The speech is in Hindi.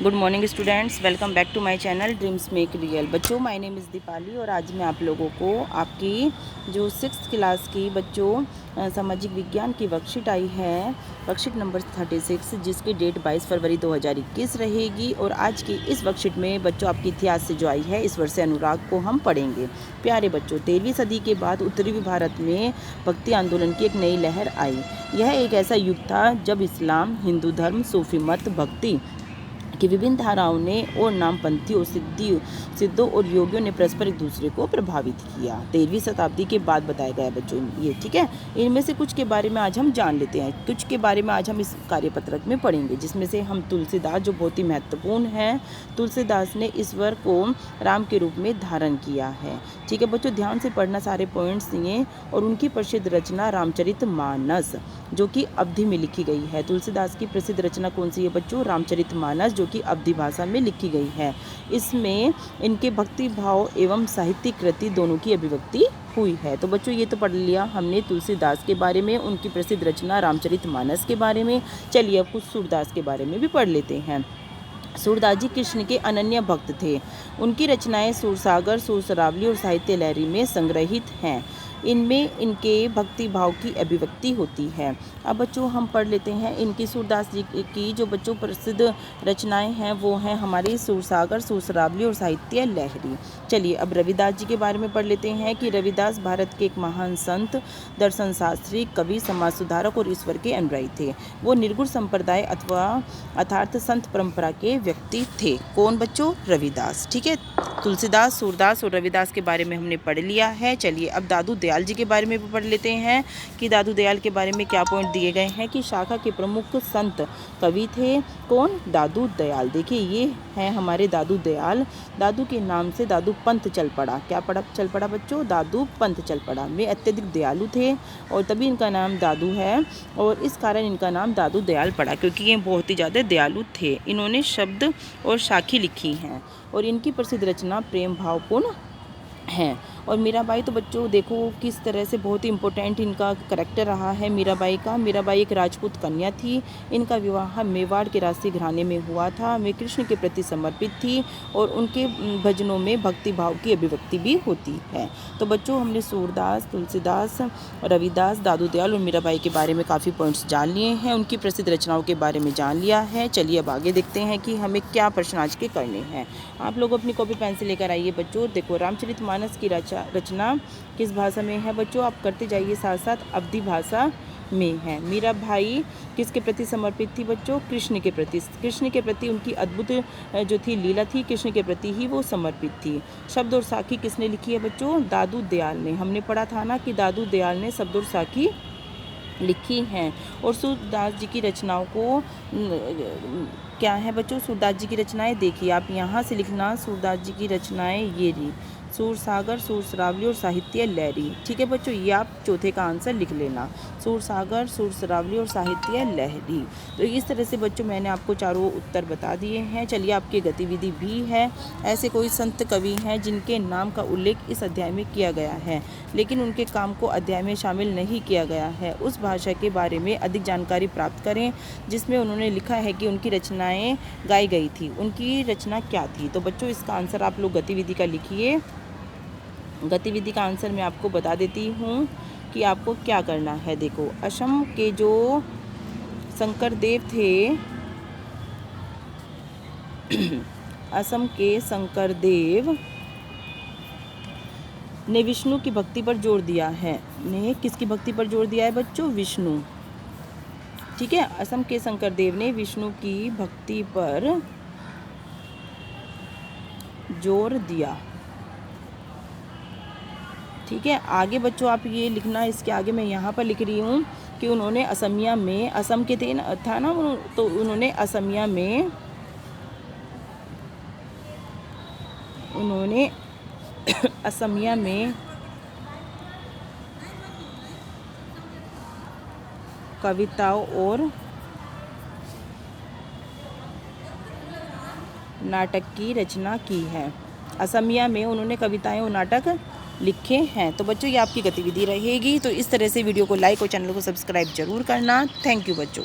Good morning students, welcome back to my channel dreams make real. बच्चों, माय नेम इज़ दीपाली और आज मैं आप लोगों को आपकी जो 6th क्लास की बच्चों सामाजिक विज्ञान की वर्कशीट आई है, वर्कशीट नंबर 36, जिसकी डेट 22 फरवरी 2021 रहेगी। और आज की इस वर्कशीट में बच्चों आपकी इतिहास से जो आई है, इस वर्ष से अनुराग को हम पढ़ेंगे। प्यारे बच्चों, 13वीं सदी के बाद उत्तरी भारत में भक्ति आंदोलन की एक नई लहर आई। यह एक ऐसा युग था जब इस्लाम, हिंदू धर्म, सूफी मत, भक्ति कि विभिन्न धाराओं ने और नामपंथियों, सिद्धों और योगियों ने परस्पर एक दूसरे को प्रभावित किया। 13वीं शताब्दी के बाद बताया गया बच्चों ये, ठीक है। इनमें से कुछ के बारे में आज हम जान लेते हैं, कुछ के बारे में आज हम इस कार्यपत्रक में पढ़ेंगे, जिसमें से हम तुलसीदास, जो बहुत ही महत्वपूर्ण है, तुलसीदास ने ईश्वर को राम के रूप में धारण किया है। ठीक है बच्चों, ध्यान से पढ़ना सारे पॉइंट्स ये। और उनकी प्रसिद्ध रचना रामचरितमानस, जो कि अवधि में लिखी गई है। तुलसीदास की प्रसिद्ध रचना कौन सी है बच्चों? रामचरितमानस, जो कि अवधि भाषा में लिखी गई है। इसमें इनके भक्ति भाव एवं साहित्यिक कृति दोनों की अभिव्यक्ति हुई है। तो बच्चों, ये तो पढ़ लिया हमने तुलसीदास के बारे में, उनकी प्रसिद्ध रचना रामचरितमानस के बारे में। चलिए अब कुछ सूरदास के बारे में भी पढ़ लेते हैं। सूरदास जी कृष्ण के अनन्य भक्त थे। उनकी रचनाएं सूरसागर, सूरसरावली और साहित्य लहरी में संग्रहित हैं। इनमें इनके भक्ति भाव की अभिव्यक्ति होती है। अब बच्चों हम पढ़ लेते हैं इनकी, सूरदास जी की जो बच्चों प्रसिद्ध रचनाएं हैं वो हैं हमारी सूरसागर, सूरसरावली और साहित्य लहरी। चलिए अब रविदास जी के बारे में पढ़ लेते हैं कि रविदास भारत के एक महान संत, दर्शन शास्त्री, कवि, समाज सुधारक और ईश्वर के अनुयायी थे। वो निर्गुण संप्रदाय अथवा अर्थात संत परंपरा के व्यक्ति थे। कौन बच्चों? रविदास। ठीक है, तुलसीदास, सूरदास और रविदास के बारे में हमने पढ़ लिया है। चलिए अब दादू दयाल जी के बारे में भी पढ़ लेते हैं कि दादू दयाल के बारे में क्या पॉइंट दिए गए हैं कि शाखा के प्रमुख संत कवि थे। कौन? दादू दयाल। देखिए ये हैं हमारे दादू दयाल। दादू के नाम से दादू पंथ चल पड़ा। क्या चल पड़ा बच्चों? दादू पंथ चल पड़ा। वे अत्यधिक दयालु थे और तभी इनका नाम दादू है, और इस कारण इनका नाम दादू दयाल पड़ा, क्योंकि ये बहुत ही ज़्यादा दयालु थे। इन्होंने शब्द और साखी लिखी हैं और इनकी प्रसिद्ध रचना प्रेम भावपूर्ण हैं। और मीराबाई तो बच्चों देखो किस तरह से बहुत ही इम्पोर्टेंट इनका करैक्टर रहा है मीराबाई का। मीराबाई एक राजपूत कन्या थी। इनका विवाह मेवाड़ के राजसी घराने में हुआ था। वे कृष्ण के प्रति समर्पित थी और उनके भजनों में भक्ति भाव की अभिव्यक्ति भी होती है। तो बच्चों हमने सूरदास, तुलसीदास, रविदास, दादू दयाल और मीराबाई के बारे में काफ़ी पॉइंट्स जान लिए हैं, उनकी प्रसिद्ध रचनाओं के बारे में जान लिया है। चलिए अब आगे देखते हैं कि हमें क्या प्रश्न आज के करने हैं। आप लोग अपनी कॉपी पेन से लेकर आइए बच्चों। देखो रामचरितमानस की रचना किस भाषा में है बच्चों? आप करते जाइए साथ साथ, अवधि भाषा में है। मीराबाई किसके प्रति समर्पित थी बच्चों? कृष्ण के प्रति। कृष्ण के प्रति उनकी अद्भुत जो थी लीला थी, कृष्ण के प्रति ही वो समर्पित थी। शब्द और साखी किसने लिखी है बच्चों? दादू दयाल ने। हमने पढ़ा था ना कि दादू दयाल ने शब्द और साखी लिखी हैं। और सूरदास जी की रचनाओं को क्या है बच्चों? सूरदास जी की रचनाएं देखिए, आप यहाँ से लिखना सूरदास जी की रचनाएं ये रही, सूरसागर, सूरसरावली और साहित्य लहरी। ठीक है बच्चों, ये आप चौथे का आंसर लिख लेना, सूरसागर, सूरसरावली और साहित्य लहरी। तो इस तरह से बच्चों मैंने आपको चारों उत्तर बता दिए हैं। चलिए आपकी गतिविधि भी है। ऐसे कोई संत कवि हैं जिनके नाम का उल्लेख इस अध्याय में किया गया है, लेकिन उनके काम को अध्याय में शामिल नहीं किया गया है। उस भाषा के बारे में अधिक जानकारी प्राप्त करें जिसमें उन्होंने लिखा है कि उनकी रचनाएं गाई गई थी। उनकी रचना क्या थी? तो बच्चों इसका आंसर आप लोग गतिविधि का लिखिए। गतिविधि का आंसर मैं आपको बता देती हूँ कि आपको क्या करना है। देखो, असम के जो शंकरदेव थे असम के शंकरदेव ने विष्णु की भक्ति पर जोर दिया है। ने किसकी भक्ति पर जोर दिया है बच्चों? विष्णु। ठीक है, असम के शंकरदेव ने विष्णु की भक्ति पर जोर दिया। ठीक है, आगे बच्चों आप ये लिखना, इसके आगे मैं यहाँ पर लिख रही हूँ कि उन्होंने असमिया में, असम के थे था ना, तो उन्होंने असमिया में कविताओं और नाटक की रचना की है। असमिया में उन्होंने कविताएं और नाटक लिखे हैं। तो बच्चों ये आपकी गतिविधि रहेगी। तो इस तरह से वीडियो को लाइक और चैनल को सब्सक्राइब जरूर करना। थैंक यू बच्चों।